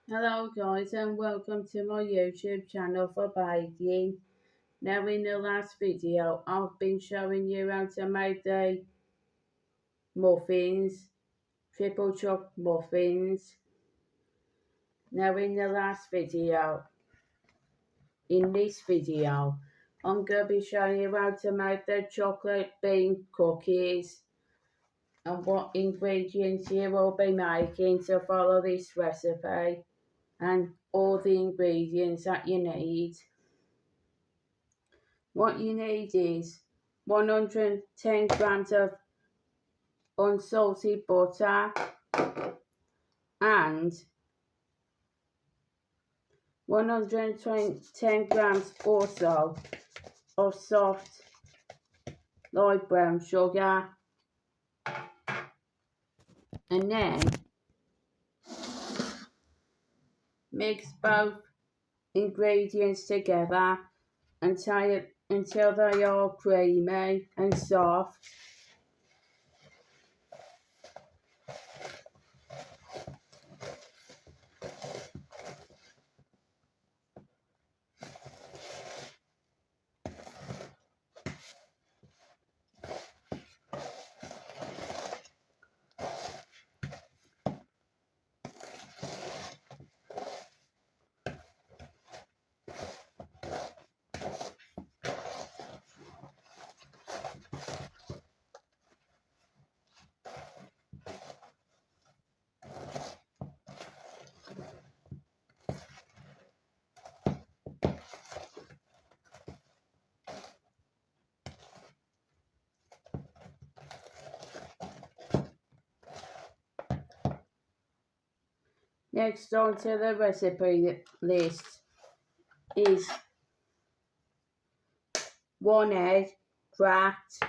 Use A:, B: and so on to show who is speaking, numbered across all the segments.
A: Hello guys and welcome to my YouTube channel for baking. Now in the last video I've been showing you how to make the muffins, triple chocolate muffins. Now in this video I'm going to be showing you how to make the chocolate bean cookies and what ingredients you will be making to follow this recipe and all the ingredients that you need. What you need is 110 grams of unsalted butter and 110 grams also of soft light brown sugar, and then mix both ingredients together until they are creamy and soft. Next on to the recipe list is 1 egg cracked,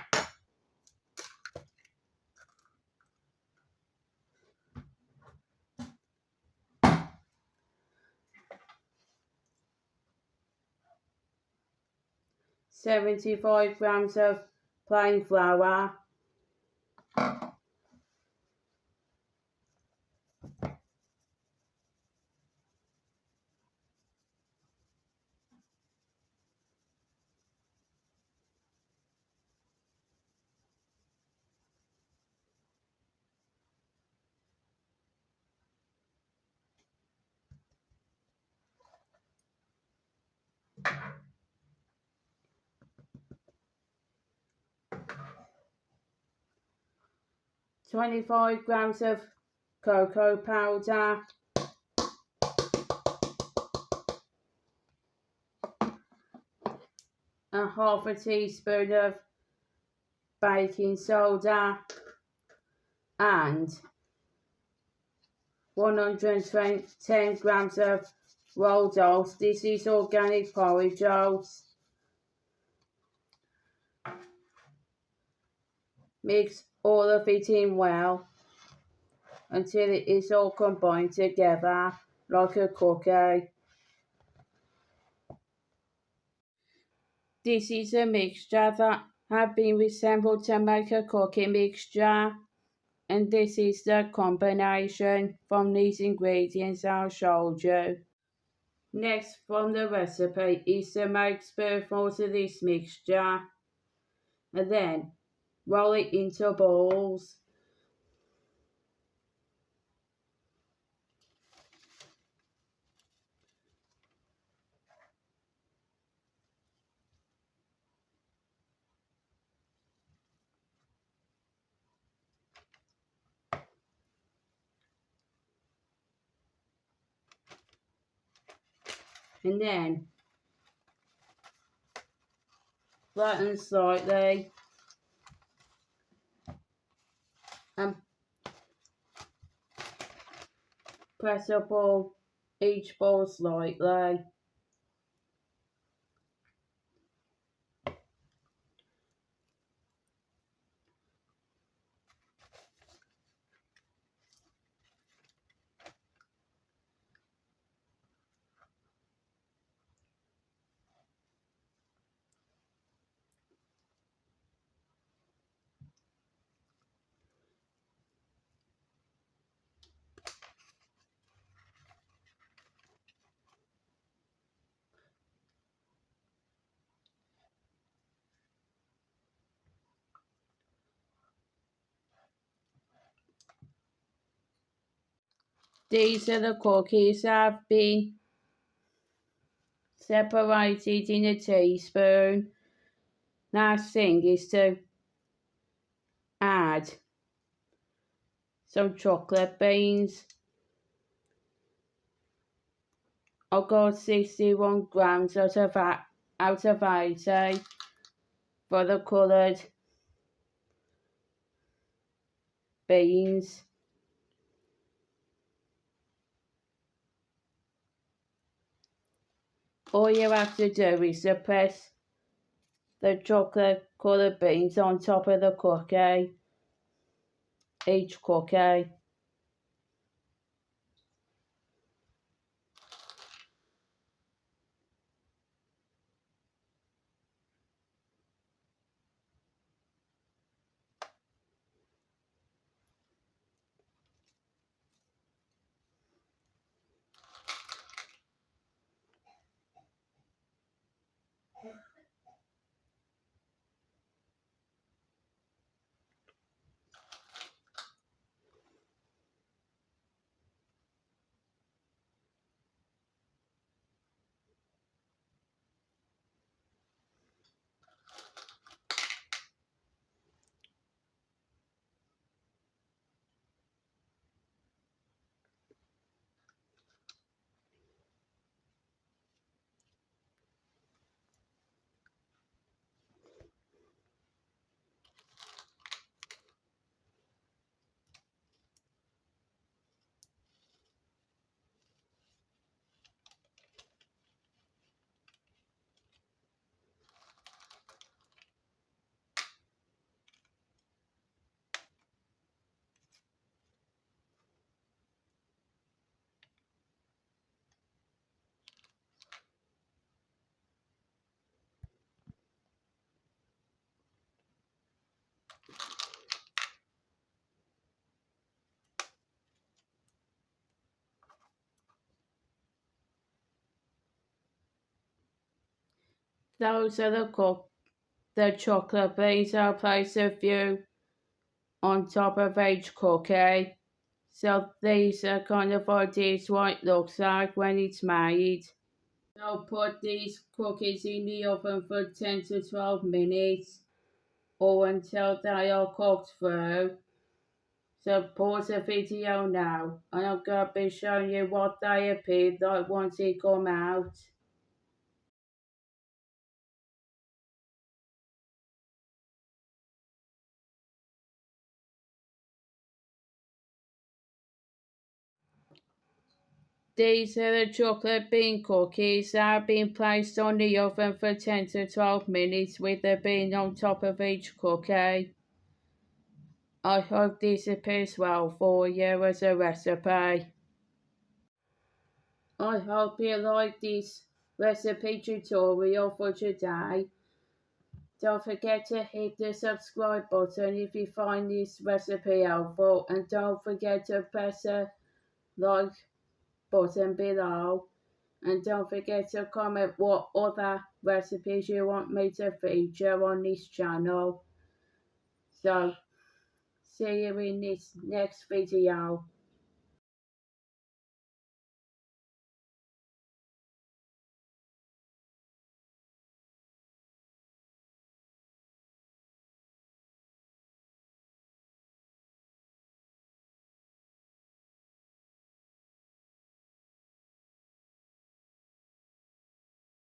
A: 75 grams of plain flour, 25 grams of cocoa powder, and half a teaspoon of baking soda, and 110 grams of rolled oats. This is organic porridge oats. Mix all of it in well until it is all combined together like a cookie. This is a mixture that have been assembled to make a cookie mixture, and this is the combination from these ingredients I showed you. Next from the recipe is to make spoonfuls of this mixture and then roll it into balls. And then flatten slightly and press up each ball slightly. These are the cookies I've been separated in a teaspoon. Last thing is to add some chocolate beans. I've got 61 grams out of 80 for the coloured beans. All you have to do is to press the chocolate coloured beans on top of the cookie, each cookie. Those are the chocolate beans. I'll place a few on top of each cookie. So these are kind of ideas what it looks like when it's made. I'll put these cookies in the oven for 10 to 12 minutes or until they are cooked through. So pause the video now and I'm going to be showing you what they appear like once they come out. These are the chocolate bean cookies that have been placed on the oven for 10 to 12 minutes with the bean on top of each cookie. I hope this appears well for you as a recipe. I hope you like this recipe tutorial for today. Don't forget to hit the subscribe button if you find this recipe helpful, and don't forget to press the like button below, and don't forget to comment what other recipes you want me to feature on this channel. So see you in this next video.